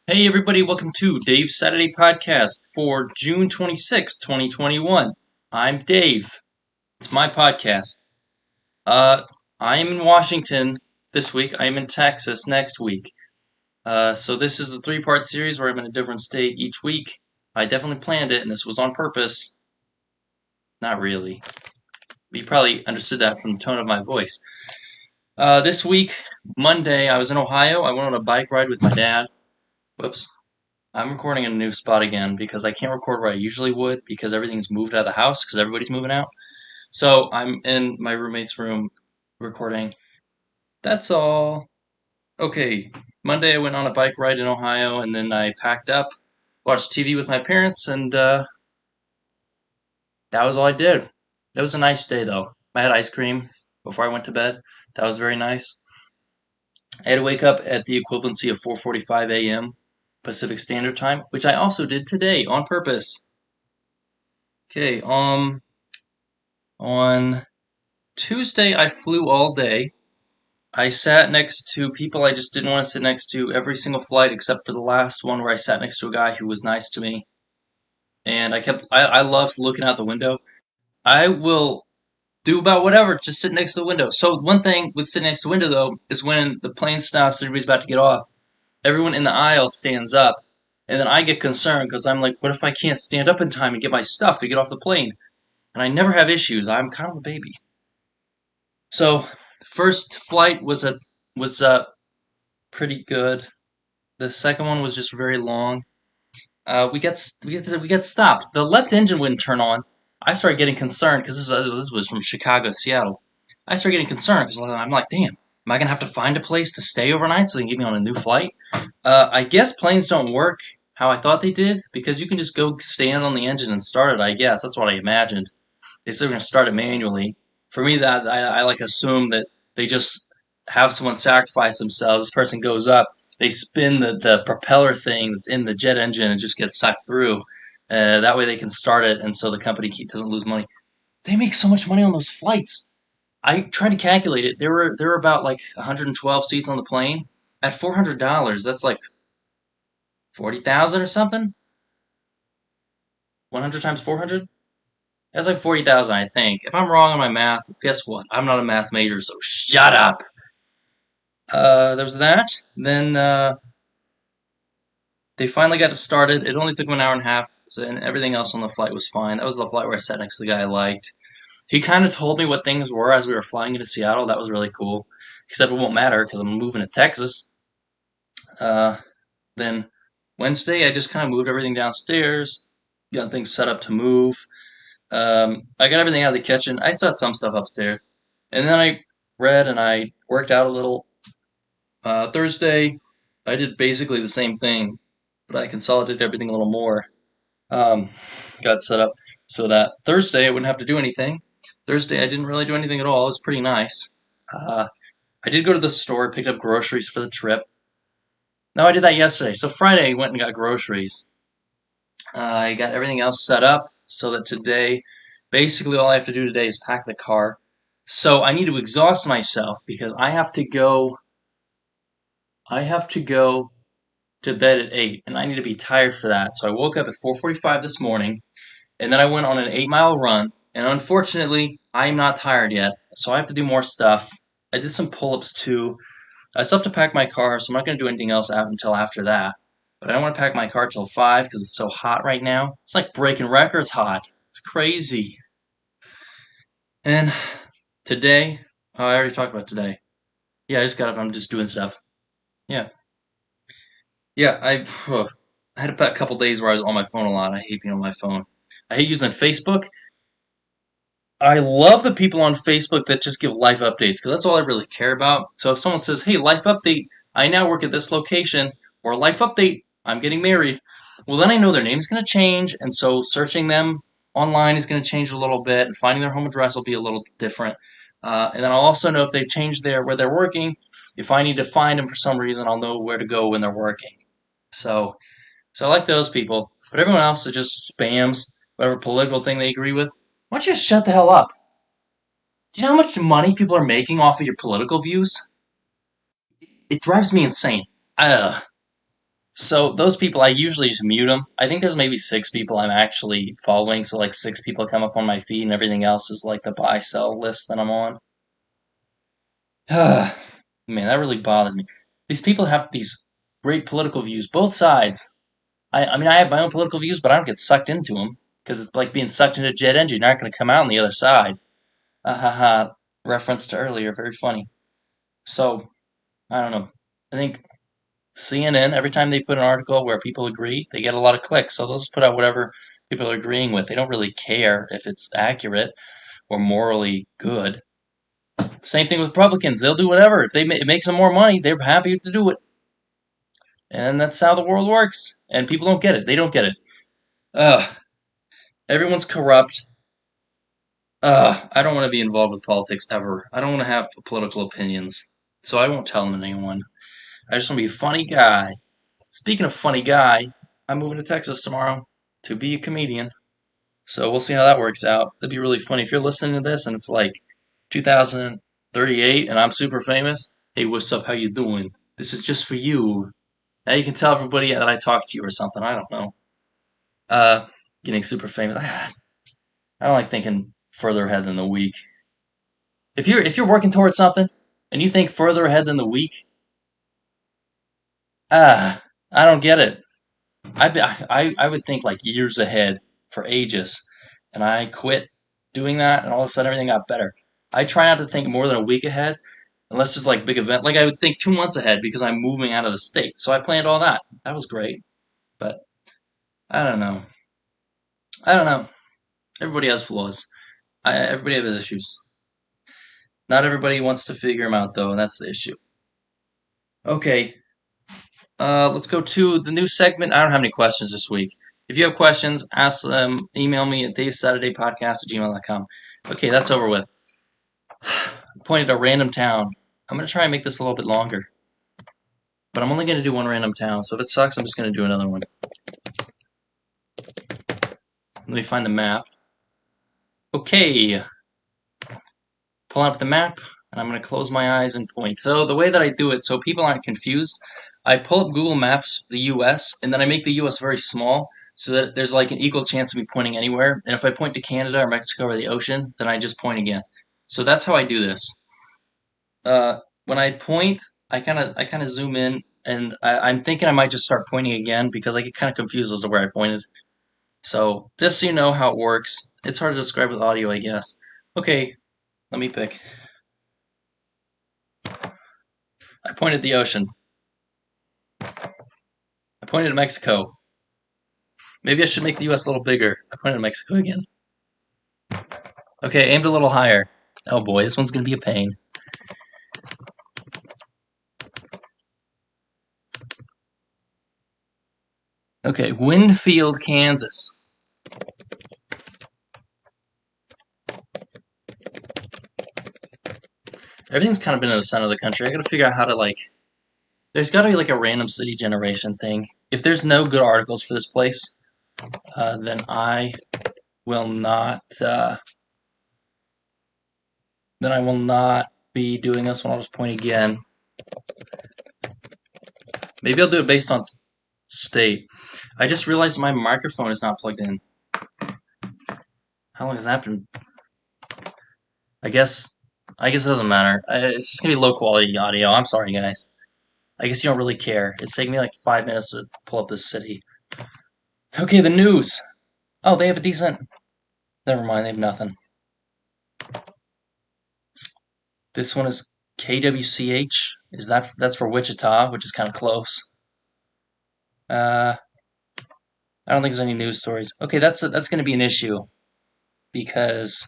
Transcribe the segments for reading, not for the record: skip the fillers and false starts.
Hey everybody, welcome to Dave's Saturday Podcast for June 26th, 2021. I'm Dave. It's my podcast. Uh, I am in Washington this week. I am in Texas next week. So this is the three-part series where I'm in a different state each week. I definitely planned it, and this was on purpose. Not really. You probably understood that from the tone of my voice. This week, Monday, I was in Ohio. I went on a bike ride with my dad. Whoops. I'm recording in a new spot again because I can't record where I usually would because everything's moved out of the house because everybody's moving out. So I'm in my roommate's room recording. That's all. Okay, Monday I went on a bike ride in Ohio and then I packed up, watched TV with my parents, and that was all I did. It was a nice day though. I had ice cream before I went to bed. That was very nice. I had to wake up at the equivalency of 4:45 a.m. Pacific Standard Time, which I also did today on purpose. Okay, on Tuesday, I flew all day. I sat next to people I just didn't want to sit next to every single flight except for the last one where I sat next to a guy who was nice to me. And I loved looking out the window. I will do about whatever, just sit next to the window. So, one thing with sitting next to the window, though, is when the plane stops and everybody's about to get off, everyone in the aisle stands up. And then I get concerned because I'm like, what if I can't stand up in time and get my stuff to get off the plane? And I never have issues. I'm kind of a baby. So, first flight was pretty good. The second one was just very long. We got stopped. The left engine wouldn't turn on. I started getting concerned because this was from Chicago to Seattle. I started getting concerned because I'm like, damn, am I gonna have to find a place to stay overnight so they can get me on a new flight? I guess planes don't work how I thought they did because you can just go stand on the engine and start it. I guess that's what I imagined. They said we're gonna start it manually. For me, that I like assume that they just have someone sacrifice themselves. This person goes up, they spin the propeller thing that's in the jet engine and just gets sucked through. That way they can start it, and so the company doesn't lose money. They make so much money on those flights. I tried to calculate it. There were about like 112 seats on the plane. At $400, that's like 40,000 or something. 100 times 400. That's like 40,000, I think. If I'm wrong on my math, guess what? I'm not a math major, so shut up. There was that. Then they finally got it started. It only took them an hour and a half, and everything else on the flight was fine. That was the flight where I sat next to the guy I liked. He kind of told me what things were as we were flying into Seattle. That was really cool. Except it won't matter because I'm moving to Texas. Uh, then Wednesday, I just kind of moved everything downstairs, got things set up to move. I got everything out of the kitchen. I still had some stuff upstairs. And then I read and I worked out a little. Thursday, I did basically the same thing, but I consolidated everything a little more. Um, got set up so that Thursday I wouldn't have to do anything. Thursday I didn't really do anything at all. It was pretty nice. I did go to the store, picked up groceries for the trip. No, I did that yesterday. So Friday I went and got groceries. I got everything else set up so that today, basically all I have to do today is pack the car. So I need to exhaust myself because I have to go to bed at 8 and I need to be tired for that. So I woke up at 4:45 this morning and then I went on an 8-mile run and unfortunately I'm not tired yet. So I have to do more stuff. I did some pull-ups too. I still have to pack my car, so I'm not going to do anything else out until after that. But I don't want to pack my car till 5 because it's so hot right now. It's like breaking records hot. It's crazy. And today, oh, I already talked about today. Yeah, I just got up. I'm just doing stuff. Yeah. Yeah, I had a couple days where I was on my phone a lot. I hate being on my phone. I hate using Facebook. I love the people on Facebook that just give life updates because that's all I really care about. So if someone says, "Hey, life update, I now work at this location," or "Life update, I'm getting married," well, then I know their name's going to change, and so searching them online is going to change a little bit, and finding their home address will be a little different. And then I'll also know if they've changed where they're working. If I need to find them for some reason, I'll know where to go when they're working. So, so I like those people, but everyone else that just spams whatever political thing they agree with. Why don't you just shut the hell up? Do you know how much money people are making off of your political views? It drives me insane. Ugh. So those people, I usually just mute them. I think there's maybe six people I'm actually following, so like six people come up on my feed, and everything else is like the buy sell list that I'm on. Man, that really bothers me. These people have these great political views, both sides. I mean, I have my own political views, but I don't get sucked into them because it's like being sucked into a jet engine. You're not going to come out on the other side. Ha ha. Reference to earlier, very funny. So I don't know. I think CNN, every time they put an article where people agree, they get a lot of clicks. So they'll just put out whatever people are agreeing with. They don't really care if it's accurate or morally good. Same thing with Republicans. They'll do whatever. If it makes them more money, they're happy to do it. And that's how the world works. And people don't get it. They don't get it. Ugh. Everyone's corrupt. I don't want to be involved with politics ever. I don't want to have political opinions. So I won't tell them to anyone. I just want to be a funny guy. Speaking of funny guy, I'm moving to Texas tomorrow to be a comedian. So we'll see how that works out. That'd be really funny if you're listening to this and it's like 2038 and I'm super famous. Hey, what's up? How you doing? This is just for you. Now you can tell everybody that I talked to you or something. I don't know. Uh, Getting super famous. I don't like thinking further ahead than the week. If you're working towards something and you think further ahead than the week, I don't get it. I would think like years ahead for ages, and I quit doing that, and all of a sudden everything got better. I try not to think more than a week ahead, unless it's like big event. Like I would think 2 months ahead because I'm moving out of the state, so I planned all that. That was great, but I don't know. I don't know. Everybody has flaws. Everybody has issues. Not everybody wants to figure them out though, and that's the issue. Okay, let's go to the new segment. I don't have any questions this week. If you have questions, ask them. Email me at davesaturdaypodcast@gmail.com. Okay, that's over with. Pointed a random town. I'm going to try and make this a little bit longer. But I'm only going to do one random town, so if it sucks, I'm just going to do another one. Let me find the map. Okay. Pull up the map, and I'm going to close my eyes and point. So the way that I do it, so people aren't confused, I pull up Google Maps, the US, and then I make the US very small so that there's like an equal chance of me pointing anywhere. And if I point to Canada or Mexico or the ocean, then I just point again. So that's how I do this. When I point, I kind of zoom in, and I'm thinking I might just start pointing again because I get kind of confused as to where I pointed. So just so you know how it works, it's hard to describe with audio, I guess. Okay, let me pick. I pointed at the ocean. I pointed at Mexico. Maybe I should make the U.S. a little bigger. I pointed at Mexico again. Okay, aimed a little higher. Oh boy, this one's gonna be a pain. Okay, Winfield, Kansas. Everything's kind of been in the center of the country. I gotta figure out how to like. There's gotta be like a random city generation thing. If there's no good articles for this place, then I will not. Then I will not be doing this one. I'll just point again. Maybe I'll do it based on state. I just realized my microphone is not plugged in. How long has that been? I guess. I guess it doesn't matter. It's just gonna be low quality audio. I'm sorry, guys. I guess you don't really care. It's taking me like 5 minutes to pull up this city. Okay, the news. Oh, they have a decent. Never mind, they have nothing. This one is KWCH. That's for Wichita, which is kind of close. I don't think there's any news stories. Okay, that's going to be an issue because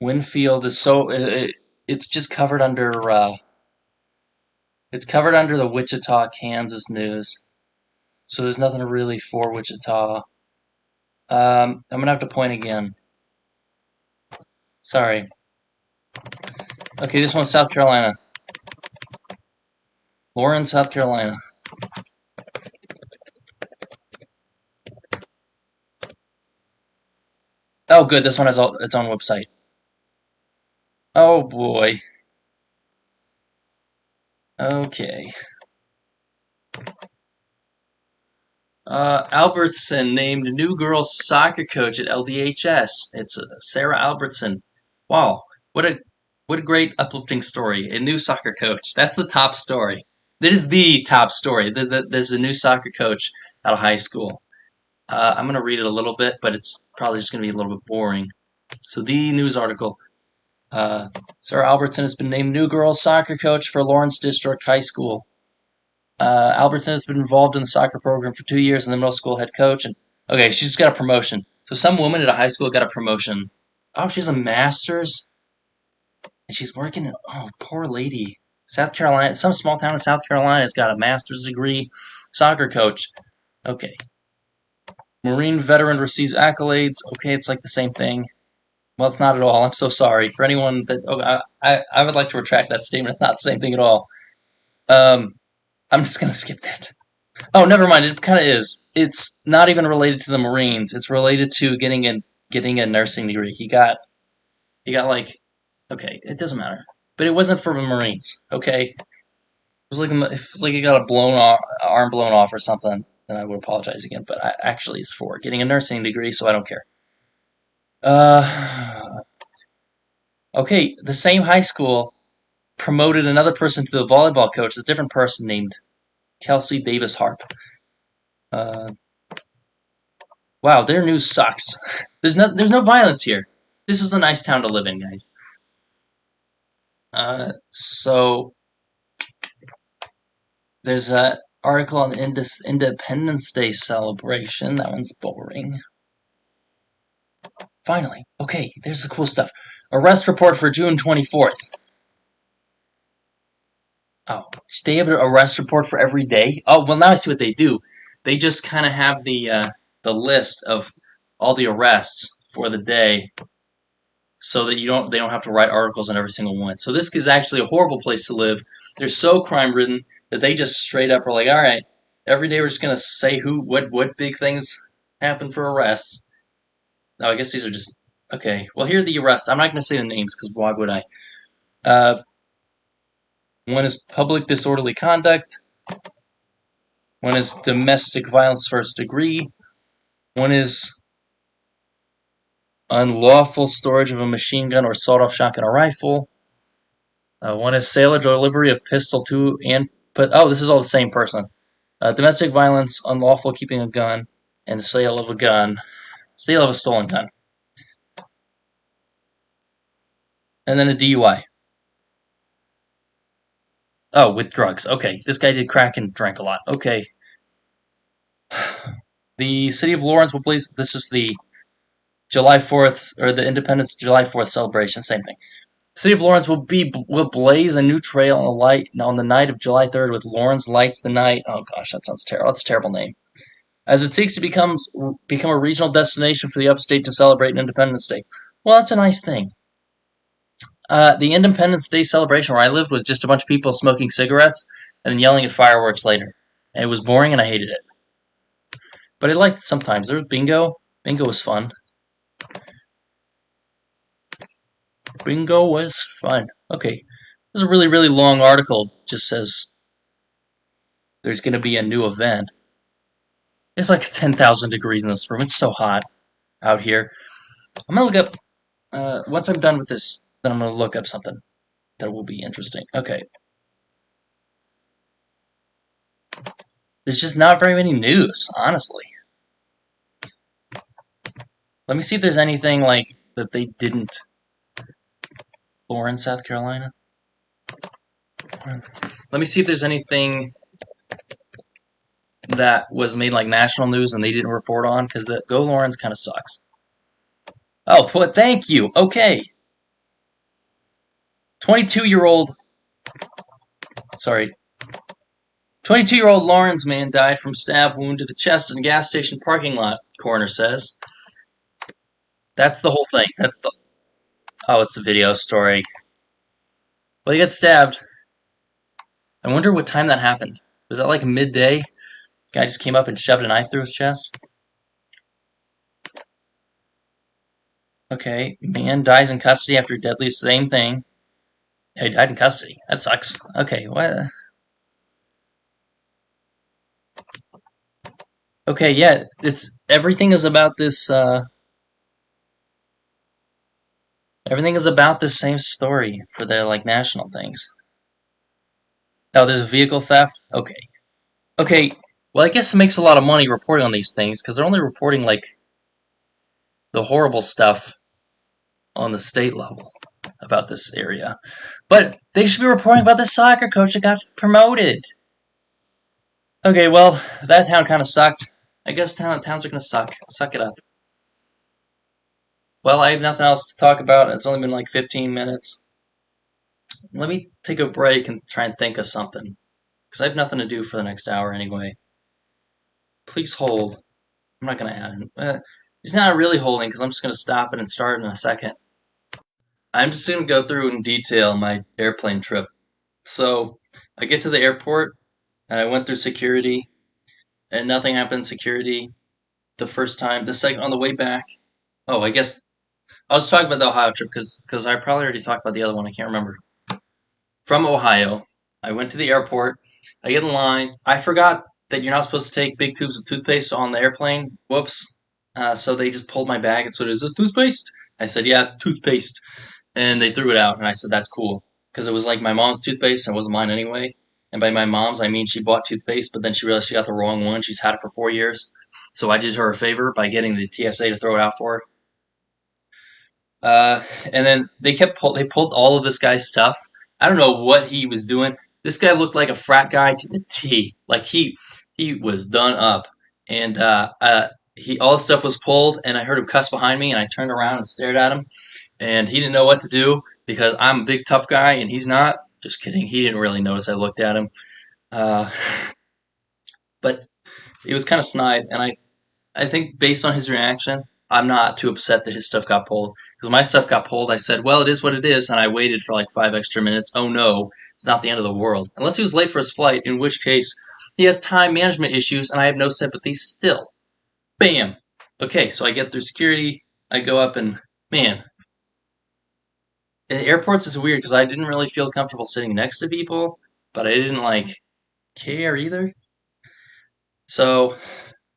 Winfield is it's just covered under it's covered under the Wichita, Kansas news. So there's nothing really for Wichita. I'm gonna have to point again. Sorry. Okay, this one's South Carolina. Lauren, South Carolina. Oh, good. This one has its own website. Oh boy. Okay. Albertson named new girls soccer coach at LDHS. It's Sarah Albertson. Wow, what a what a great uplifting story. A new soccer coach. That's the top story. That is the top story. There's a new soccer coach out of high school. I'm gonna read it a little bit, but it's probably just gonna be a little bit boring. So the news article. Uh, Sarah Albertson has been named new girls soccer coach for Lawrence District High School. Albertson has been involved in the soccer program for 2 years and the middle school head coach. And okay, she's got a promotion. So some woman at a high school got a promotion. Oh, she's a master's, and she's working. Oh, poor lady. South Carolina, some small town in South Carolina has got a master's degree, soccer coach. Okay. Marine veteran receives accolades. Okay, it's like the same thing. Well, it's not at all. I'm so sorry for anyone that. Oh, I would like to retract that statement. It's not the same thing at all. Um, I'm just gonna skip that. Oh, never mind. It kind of is. It's not even related to the Marines. It's related to getting a nursing degree. He got like, okay, it doesn't matter. But it wasn't for the Marines. Okay, it was like if like he got a arm blown off or something, then I would apologize again. But actually, it's for getting a nursing degree, so I don't care. Uh, okay, the same high school promoted another person to the volleyball coach. A different person named Kelsey Davis Harp. Uh, Wow, their news sucks. There's no violence here. This is a nice town to live in, guys. So there's an article on the Independence Day celebration. That one's boring. Finally, okay, there's the cool stuff. Arrest report for June 24th. Oh, they have an arrest report for every day. Oh, well, now I see what they do. They just kind of have the list of all the arrests for the day, so that they don't have to write articles on every single one. So this is actually a horrible place to live. They're so crime ridden that they just straight up are like, all right, every day we're just gonna say what big things happen for arrests. Oh, I guess these are just okay. Well, here are the arrests. I'm not gonna say the names because why would I? Uh, one is public disorderly conduct. One is domestic violence first degree. One is unlawful storage of a machine gun or sawed-off shotgun or rifle. One is sale or delivery of pistol to and but oh, this is all the same person. Domestic violence, unlawful keeping a gun, and sale of a gun, sale of a stolen gun, and then a DUI. Oh, with drugs. Okay, this guy did crack and drank a lot. Okay. The city of Lawrence will blaze. This is the July 4th or the Independence July 4th celebration. Same thing. City of Lawrence will blaze a new trail on the night of July 3rd with Lawrence Lights the Night. Oh gosh, that sounds terrible. That's a terrible name. As it seeks to become a regional destination for the upstate to celebrate Independence Day. Well, that's a nice thing. The Independence Day celebration where I lived was just a bunch of people smoking cigarettes and then yelling at fireworks later. And it was boring and I hated it. But I liked it sometimes. There was bingo. Bingo was fun. Bingo was fun. Okay. This is a really, really long article. It just says there's going to be a new event. It's like 10,000 degrees in this room. It's so hot out here. I'm going to look up, once I'm done with this, then I'm going to look up something that will be interesting. Okay. There's just not very many news, honestly. Let me see if there's anything like that they didn't. Lawrence, South Carolina. Let me see if there's anything that was made like national news and they didn't report on, because the Go Lawrence kind of sucks. Oh, thank you. Okay. 22-year-old. Sorry. 22-year-old Lawrence man died from stab wound to the chest in a gas station parking lot, coroner says. That's the whole thing. Oh, it's a video story. Well, he got stabbed. I wonder what time that happened. Was that like midday? Guy just came up and shoved a knife through his chest? Okay. Man dies in custody after deadly same thing. Yeah, he died in custody. That sucks. Okay, what? Okay, yeah, it's everything is about this. Everything is about this same story for their like national things. Oh, there's a vehicle theft. Okay, okay. Well, I guess it makes a lot of money reporting on these things because they're only reporting like the horrible stuff on the state level about this area. But they should be reporting about the soccer coach that got promoted. Okay, well, that town kind of sucked. I guess towns are gonna suck. Suck it up. Well, I have nothing else to talk about. It's only been like 15 minutes. Let me take a break and try and think of something. Because I have nothing to do for the next hour anyway. Please hold. I'm not going to add him. He's not really holding because I'm just going to stop it and start in a second. I'm just going to go through in detail my airplane trip. So I get to the airport and I went through security and nothing happened in security the first time. The second on the way back. Oh, I guess I'll just talk about the Ohio trip because I probably already talked about the other one. I can't remember. From Ohio. I went to the airport. I get in line. I forgot that you're not supposed to take big tubes of toothpaste on the airplane. Whoops. So they just pulled my bag and said, "Is it toothpaste?" I said, "Yeah, it's toothpaste." And they threw it out. And I said, "That's cool." Because it was like my mom's toothpaste and it wasn't mine anyway. And by my mom's, I mean she bought toothpaste, but then she realized she got the wrong one. She's had it for 4 years. So I did her a favor by getting the TSA to throw it out for her. And then they pulled all of this guy's stuff. I don't know what he was doing. This guy looked like a frat guy to the T. Like he was done up, and he all the stuff was pulled, and I heard him cuss behind me, and I turned around and stared at him, and he didn't know what to do because I'm a big tough guy and he's not. Just kidding. He didn't really notice I looked at him, uh, but he was kind of snide, and I think based on his reaction, I'm not too upset that his stuff got pulled. Because when my stuff got pulled, I said, well, it is what it is, and I waited for like 5 extra minutes. Oh no, it's not the end of the world. Unless he was late for his flight, in which case he has time management issues, and I have no sympathy still. Bam! Okay, so I get through security, I go up, and man, airports is weird because I didn't really feel comfortable sitting next to people, but I didn't like care either. So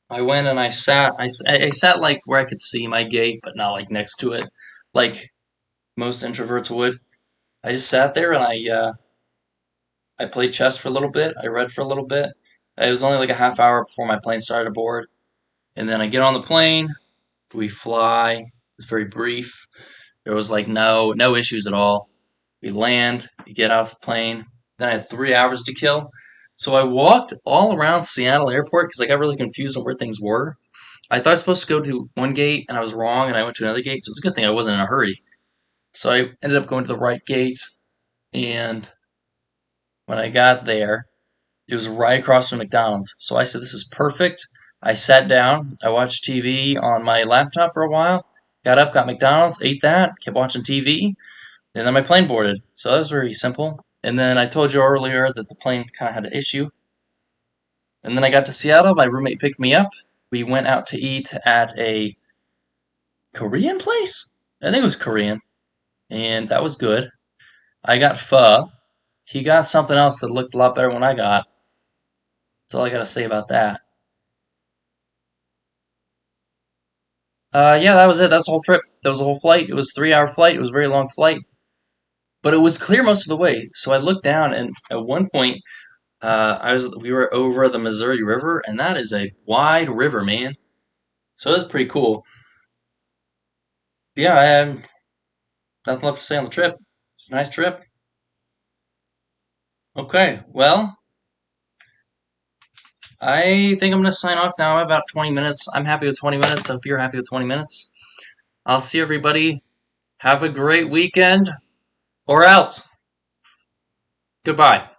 I went and I sat. I sat like where I could see my gate, but not like next to it, like most introverts would. I just sat there and I played chess for a little bit. I read for a little bit. It was only like a half hour before my plane started to board, and then I get on the plane. We fly. It's very brief. There was like no issues at all. We land. We get off the plane. Then I had 3 hours to kill. So I walked all around Seattle Airport because I got really confused on where things were. I thought I was supposed to go to one gate and I was wrong and I went to another gate, so it's a good thing I wasn't in a hurry. So I ended up going to the right gate, and when I got there, it was right across from McDonald's. So I said, "This is perfect." I sat down, I watched TV on my laptop for a while, got up, got McDonald's, ate that, kept watching TV, and then my plane boarded. So that was very simple. And then I told you earlier that the plane kind of had an issue. And then I got to Seattle, my roommate picked me up. We went out to eat at a Korean place? I think it was Korean, and that was good. I got pho. He got something else that looked a lot better than what I got. That's all I gotta say about that. Yeah, that was it. That's the whole trip. That was the whole flight. It was a 3 hour flight. It was a very long flight, but it was clear most of the way. So I looked down, and at one point, we were over the Missouri River, and that is a wide river, man. So it was pretty cool. Yeah, I have nothing left to say on the trip. It's a nice trip. Okay, well, I think I'm going to sign off now. I'm about 20 minutes. I'm happy with 20 minutes. I hope you're happy with 20 minutes. I'll see everybody. Have a great weekend or else. Goodbye.